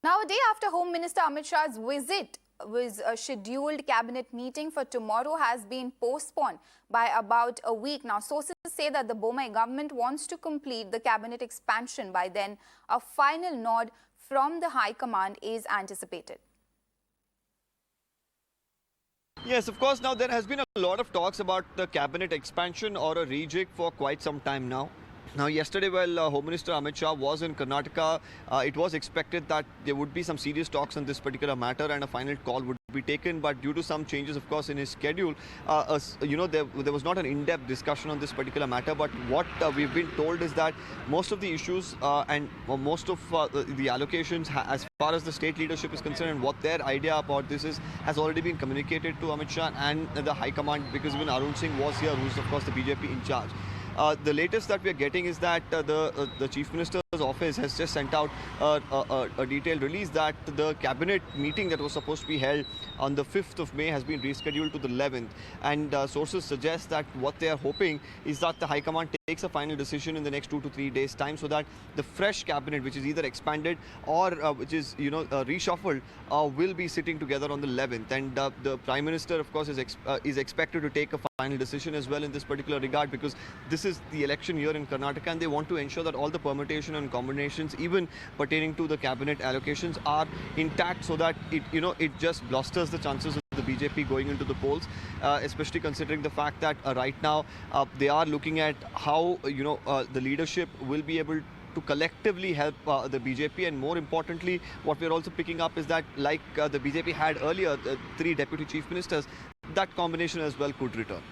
Now, a day after Home Minister Amit Shah's visit, a scheduled cabinet meeting for tomorrow has been postponed by about a week. Now, sources say that the Bommai government wants to complete the cabinet expansion by then. A final nod from the High Command is anticipated. Yes, of course. Now, there has been a lot of talks about the cabinet expansion or a rejig for quite some time now. Now, yesterday, while Home Minister Amit Shah was in Karnataka, it was expected that there would be some serious talks on this particular matter and a final call would be taken. But due to some changes, of course, in his schedule, there was not an in-depth discussion on this particular matter. But what we've been told is that most of the issues and most of the allocations, as far as the state leadership is concerned, and what their idea about this is, has already been communicated to Amit Shah and the High Command, because even Arun Singh was here, who's, of course, the BJP in charge. The latest that we are getting is that the Chief Minister's office has just sent out a detailed release that the cabinet meeting that was supposed to be held on the 5th of May has been rescheduled to the 11th. And sources suggest that what they are hoping is that the High Command takes a final decision in the next 2 to 3 days' time, so that the fresh cabinet, which is either expanded or which is reshuffled, will be sitting together on the 11th. And the Prime Minister, of course, is expected to take a final decision as well in this particular regard, because this is the election year in Karnataka and they want to ensure that all the permutation and combinations, even pertaining to the cabinet allocations, are intact, so that it just blusters the chances of the BJP going into the polls, especially considering the fact that right now they are looking at how the leadership will be able to collectively help the BJP. And more importantly, what we're also picking up is that, like the BJP had earlier, 3 deputy chief ministers, that combination as well could return.